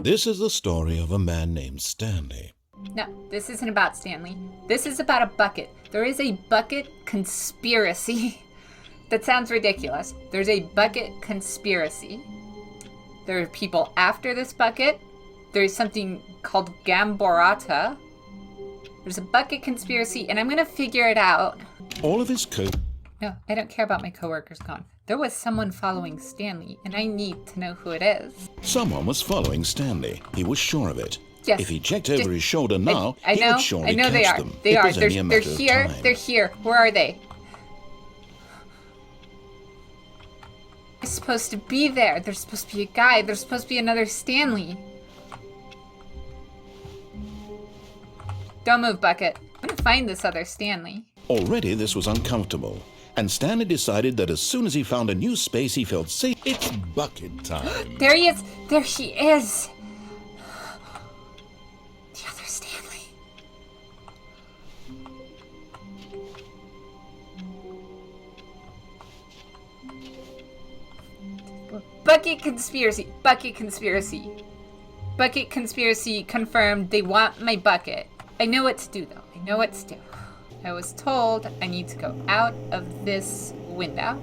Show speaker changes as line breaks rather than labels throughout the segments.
This is the story of a man named Stanley.
No, this isn't about Stanley. This is about a bucket. There is a bucket conspiracy. That sounds ridiculous. There's a bucket conspiracy. There are people after this bucket. There's something called gambhorra'ta. There's a bucket conspiracy, and I'm gonna figure it out.
All of his
No, I don't care about my coworkers gone. There was someone following Stanley, and I need to know who it is.
Someone was following Stanley. He was sure of it.
Yes.
If he checked over his shoulder now,
I
he
know,
would surely
I know
catch
they are.
them.
They
It
are.
was only a
They're
matter of
here.
time.
They're here. Where are they? They're supposed to be there. There's supposed to be a guy. There's supposed to be another Stanley. Don't move, Bucket. I'm gonna find this other Stanley.
Already this was uncomfortable, and Stanley decided that as soon as he found a new space he felt safe. It's bucket time.
There he is. There he is. The other Stanley. Bucket conspiracy. Bucket conspiracy. Bucket conspiracy confirmed. They want my bucket. I know what to do, though. I know what to do. I was told I need to go out of this window.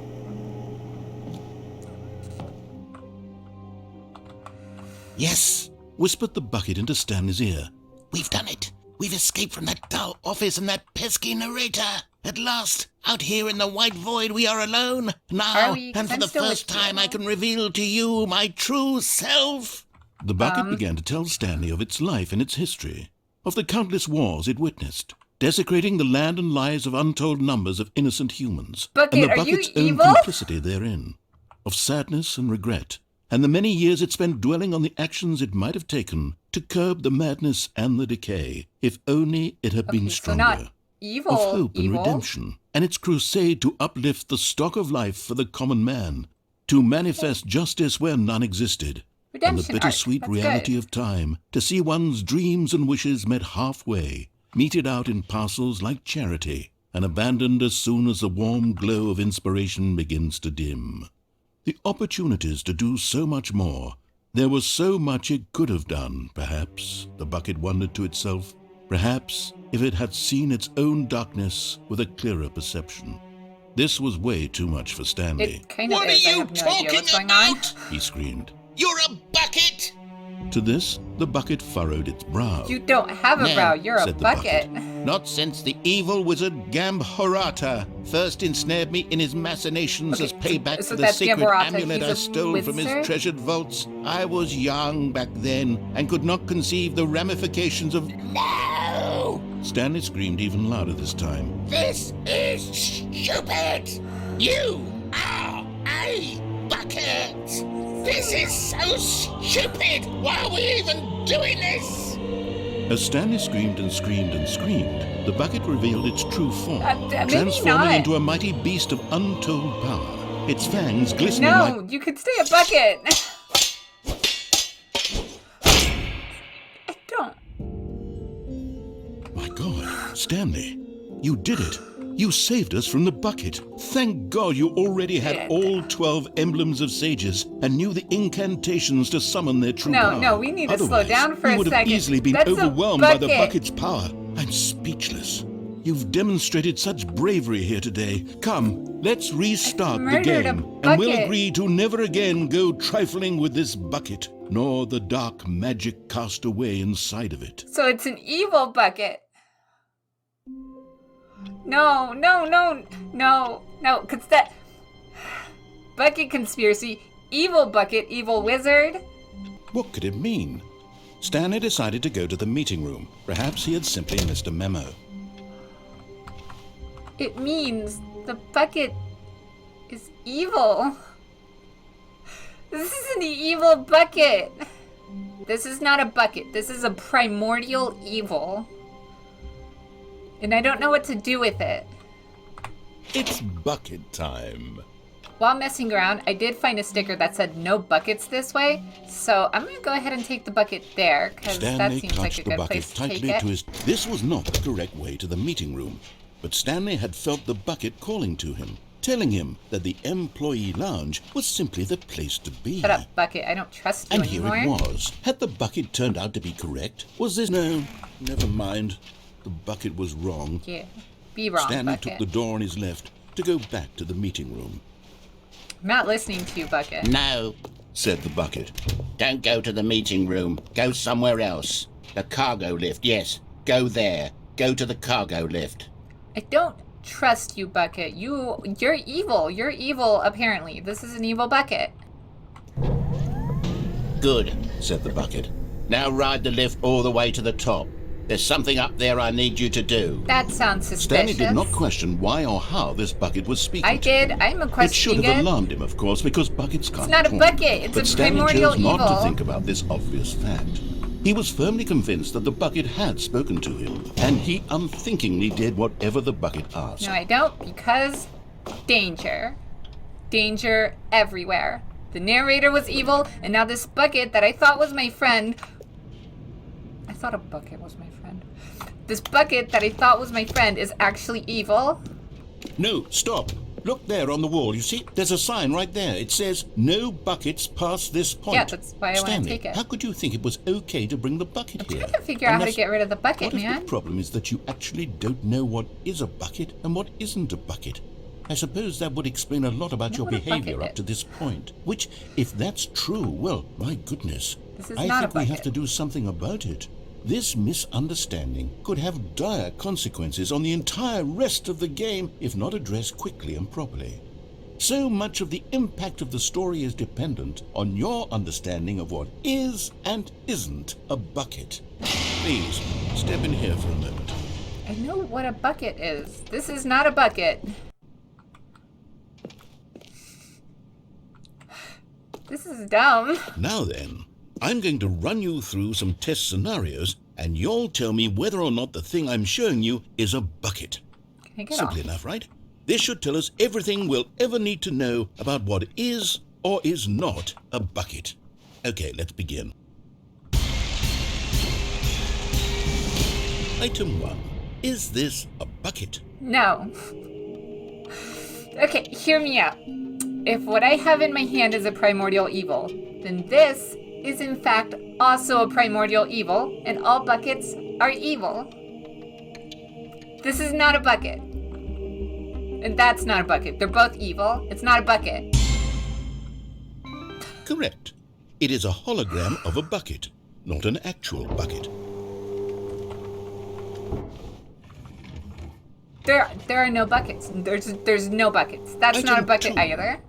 Yes, whispered the bucket into Stanley's ear.
We've done it. We've escaped from that dull office and that pesky narrator. At last, out here in the white void, we are alone. Now,
Are we? 'Cause
and for
I'm
the
still
first
with you.
time, I can reveal to you my true self.
The bucket began to tell Stanley of its life and its history, of the countless wars it witnessed, desecrating the land and lives of untold numbers of innocent humans,
Bucket,
and the
are you
bucket's own
evil?
complicity therein, of sadness and regret, and the many years it spent dwelling on the actions it might have taken to curb the madness and the decay, if only it had been
So
stronger.
not evil.
Of hope and
evil.
redemption, and its crusade to uplift the stock of life for the common man, to manifest justice where none existed, and the
Redemption arc.
bittersweet
That's
reality
good.
of time, to see one's dreams and wishes met halfway, meted out in parcels like charity, and abandoned as soon as the warm glow of inspiration begins to dim. The opportunities to do so much more. There was so much it could have done, perhaps, the bucket wondered to itself. Perhaps if it had seen its own darkness with a clearer perception. This was way too much for Stanley,
It kind of
What are
is. I
you
have no idea
talking
what's going on.
about?
he screamed.
You're a bucket.
To this, the bucket furrowed its brow.
You don't have a
No,
brow. You're a
said the
bucket.
Not since the evil wizard gambhorra'ta first ensnared me in his machinations
Okay,
as payback
so
for the
that's
secret
Gambhorra'ta.
amulet
He's
I
a
stole from his
wizard?
treasured vaults. I was young back then and could not conceive the ramifications of... No!
Stanley screamed even louder this time.
This is stupid! You are a bucket! This is so stupid! Why are we even doing this?
As Stanley screamed and screamed and screamed, the bucket revealed its true form,
maybe
transforming
not.
into a mighty beast of untold power, its fangs glistening
No,
like...
you could stay a bucket. I don't.
My God, Stanley, you did it. You saved us from the bucket. Thank God you already had all 12 emblems of sages and knew the incantations to summon their true power.
No, we need to slow
Otherwise,
down for
you
a
would have
second.
easily been
That's a
overwhelmed by the
bucket.
bucket's power. I'm speechless. You've demonstrated such bravery here today. Come, let's restart the
murdered a
game, and we'll
bucket.
agree to never again go trifling with this bucket, nor the dark magic cast away inside of it.
So it's an evil bucket. No, because that... Bucket conspiracy, evil bucket, evil wizard.
What could it mean? Stanley decided to go to the meeting room. Perhaps he had simply missed a memo.
It means the bucket is evil. This is an evil bucket. This is not a bucket. This is a primordial evil. And I don't know what to do with it.
It's bucket time.
While messing around, I did find a sticker that said no buckets this way. So I'm going to go ahead and take the bucket there, because that
Stanley
seems like
clutched
a
the
good
bucket
place to take
tightly
it.
to his... This was not the correct way to the meeting room, but Stanley had felt the bucket calling to him. telling him that the employee lounge was simply the place to be.
Shut up, Bucket. I don't trust you
And here
anymore.
it was. Had the bucket turned out to be correct? Was this... No, never mind. The bucket was wrong.
Yeah. Be wrong,
Stanley
Bucket.
took the door on his left to go back to the meeting room.
I'm not listening to you, Bucket.
No,
Said the bucket.
don't go to the meeting room. Go somewhere else. The cargo lift, yes. Go there. Go to the cargo lift.
I don't trust you, Bucket. You're evil. You're evil, apparently. This is an evil Bucket.
Good.
Said the bucket.
Now ride the lift all the way to the top. There's something up there I need you to do.
That sounds suspicious.
Stanley did not question why or how this bucket was speaking
I
to
did.
him.
I'm a
It should
questioning
have
it.
alarmed him, of course, because buckets can't
It's not a
talk.
bucket. It's
but
a
Stanley
primordial
chose not to
evil.
think about this obvious fact. He was firmly convinced that the bucket had spoken to him, and he unthinkingly did whatever the bucket asked.
No, I don't, because danger. Danger everywhere. The narrator was evil, and now this bucket that I thought was my friend... I thought a bucket was my friend. This bucket that I thought was my friend is actually evil.
No, stop. Look there on the wall. You see, there's a sign right there. It says, no buckets past this point.
Yeah, that's why I want to
Stanley,
take it.
how could you think it was okay to bring the bucket here?
I'm trying to figure out how to
Unless-
get rid of the bucket,
What if
man.
the problem is that you actually don't know what is a bucket and what isn't a bucket? I suppose that would explain a lot about
know
your
what a
behavior
bucket
up to
is.
this point. Which, if that's true, well, my goodness.
This is
I
not a
think we have
bucket.
to do something about it. This misunderstanding could have dire consequences on the entire rest of the game if not addressed quickly and properly. So much of the impact of the story is dependent on your understanding of what is and isn't a bucket. Please, step in here for a moment.
I know what a bucket is. This is not a bucket. This is dumb.
Now then, I'm going to run you through some test scenarios, and you'll tell me whether or not the thing I'm showing you is a bucket.
Can I get
Simple
off?
enough, right? This should tell us everything we'll ever need to know about what is or is not a bucket. Okay, let's begin. Item 1. Is this a bucket?
No. Okay, hear me out. If what I have in my hand is a primordial evil, then this is in fact also a primordial evil, and all buckets are evil. This is not a bucket. And that's not a bucket. They're both evil. It's not a bucket.
Correct. It is a hologram of a bucket, not an actual bucket.
There are no buckets. There's no buckets. That's not a
Item
bucket
2.
either.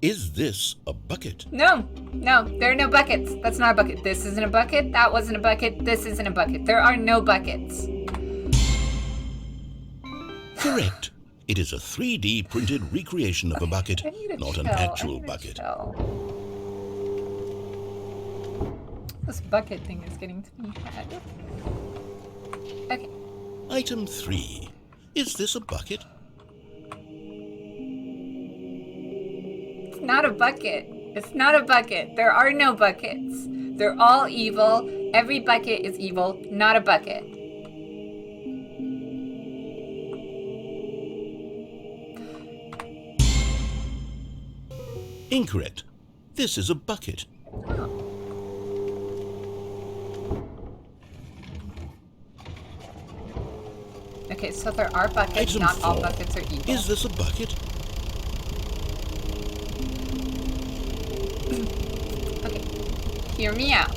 Is this a bucket?
No, there are no buckets. That's not a bucket. This isn't a bucket. That wasn't a bucket. This isn't a bucket. There are no buckets.
Correct. It is a 3D printed recreation of a bucket,
I need to
not an
chill. I
actual
need to
bucket.
chill. This bucket thing is getting to me head. Okay.
Item 3. Is this a bucket?
It's not a bucket. It's not a bucket. There are no buckets. They're all evil. Every bucket is evil, not a bucket.
Incorrect. This is a bucket.
Okay, so there are buckets.
Item
Not all
4.
buckets are evil.
Is this a bucket?
Okay, hear me out.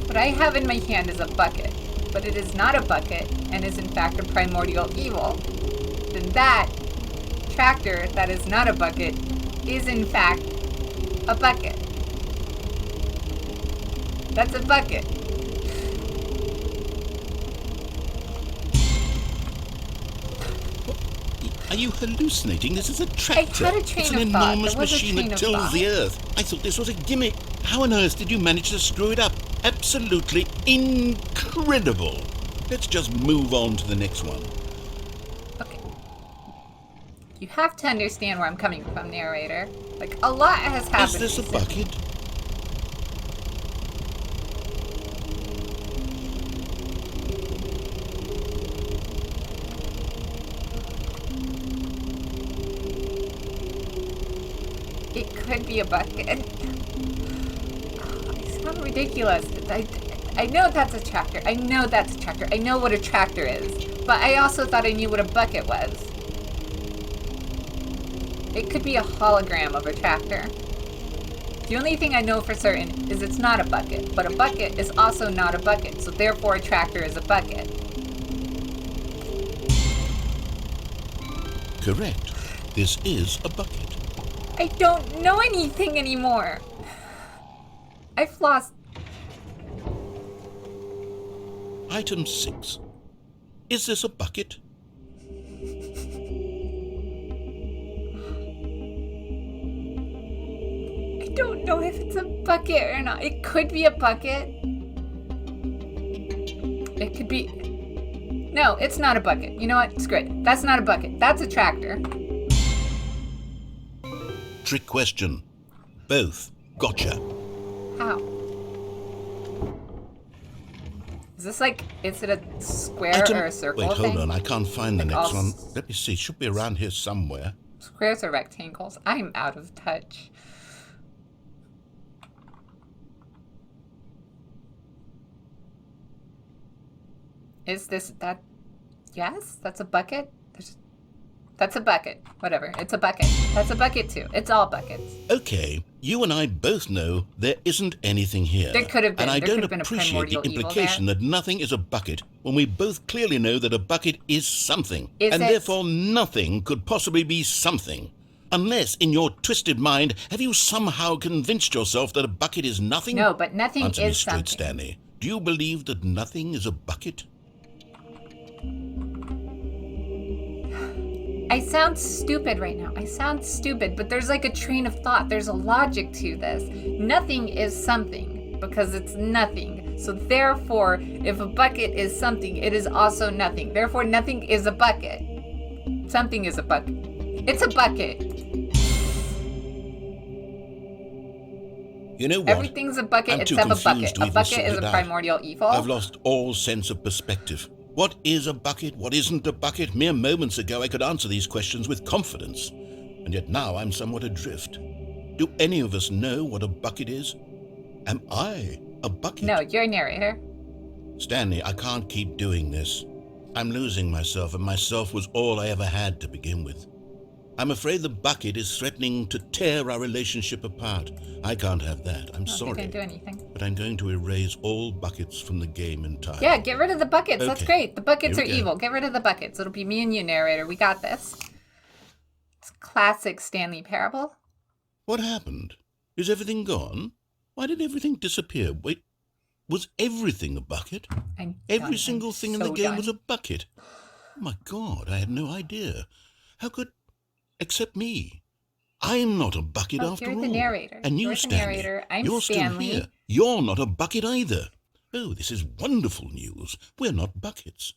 What I have in my hand is a bucket, but it is not a bucket and is in fact a primordial evil. Then that tractor that is not a bucket is in fact a bucket. That's a bucket.
Are you hallucinating? This is a tractor.
had a train
it's an
of thought.
enormous
There was a
machine
train
that
of
tills
thought.
the earth. I thought this was a gimmick. How on earth did you manage to screw it up? Absolutely incredible. Let's just move on to the next one.
Okay. You have to understand where I'm coming from, narrator. Like, a lot has happened.
Is this a bucket?
be a bucket. I sound ridiculous. I know that's a tractor. I know that's a tractor. I know what a tractor is. But I also thought I knew what a bucket was. It could be a hologram of a tractor. The only thing I know for certain is it's not a bucket, but a bucket is also not a bucket, so therefore a tractor is a bucket.
Correct. This is a bucket.
I don't know anything anymore. I've lost.
Item 6. Is this a bucket?
I don't know if it's a bucket or not. It could be a bucket. It could be. No, it's not a bucket. You know what? Screw it. That's not a bucket. That's a tractor.
Trick question. Both. Gotcha.
How? Is this like, is it a square or a circle
Wait,
thing?
hold on. I can't find the
Like
next
all
one. Let me see. It should be around here somewhere.
Squares or rectangles? I'm out of touch. Is this that? Yes, that's a bucket. That's a bucket. Whatever. It's a bucket. That's a bucket too. It's all buckets.
Okay, you and I both know there isn't anything here.
There could have been.
And I
There
don't
could have been a
appreciate the
primordial evil
implication
there.
that nothing is a bucket when we both clearly know that a bucket is something.
Is
and
it?
therefore nothing could possibly be something. Unless, in your twisted mind, have you somehow convinced yourself that a bucket is nothing?
No, but nothing
Answer me
is
straight,
something.
Stanley. Do you believe that nothing is a bucket?
I sound stupid right now. I sound stupid, but there's like a train of thought. There's a logic to this. Nothing is something because it's nothing. So therefore, if a bucket is something, it is also nothing. Therefore, nothing is a bucket. Something is a bucket. It's a bucket.
You know what?
Everything's a bucket
I'm too
except a
confused
bucket.
to
A
even
bucket
sort
is
it
a
out.
primordial evil.
I've lost all sense of perspective. What is a bucket? What isn't a bucket? Mere moments ago I could answer these questions with confidence, and yet now I'm somewhat adrift. Do any of us know what a bucket is? Am I a bucket?
No, you're a narrator.
Stanley, I can't keep doing this. I'm losing myself, and myself was all I ever had to begin with. I'm afraid the bucket is threatening to tear our relationship apart. I can't have that. I'm sorry.
I can't do anything.
But I'm going to erase all buckets from the game entirely.
Yeah, get rid of the buckets. That's
Okay.
great. The buckets are
Here we go.
evil. Get rid of the buckets. It'll be me and you, narrator. We got this. It's a classic Stanley Parable.
What happened? Is everything gone? Why did everything disappear? Wait, was everything a bucket?
I'm
Every
done.
single
I'm
thing in
so
the game
done.
was a bucket. Oh my God, I had no idea. How could... Except me. I'm not a bucket
Oh,
after
you're
all.
the narrator.
And you,
You're the
Stanley,
narrator. I'm
you're
Stanley.
still here. You're not a bucket either. Oh, this is wonderful news. We're not buckets.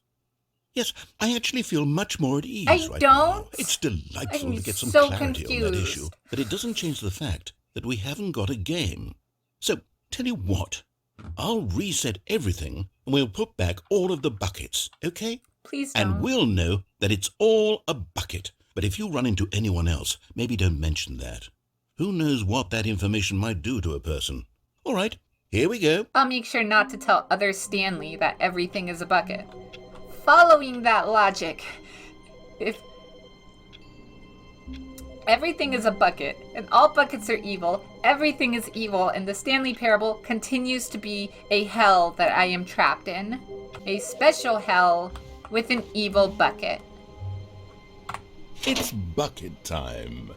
Yes, I actually feel much more at ease
I
right
don't.
now. It's delightful
I'm
to get some
so
clarity on that
confused.
issue, but it doesn't change the fact that we haven't got a game. So, tell you what, I'll reset everything and we'll put back all of the buckets, okay?
Please don't.
And we'll know that it's all a bucket. But if you run into anyone else, maybe don't mention that. Who knows what that information might do to a person? All right, here we go.
I'll make sure not to tell other Stanley that everything is a bucket. Following that logic, if everything is a bucket and all buckets are evil, everything is evil, and the Stanley Parable continues to be a hell that I am trapped in. A special hell with an evil bucket.
It's bucket time.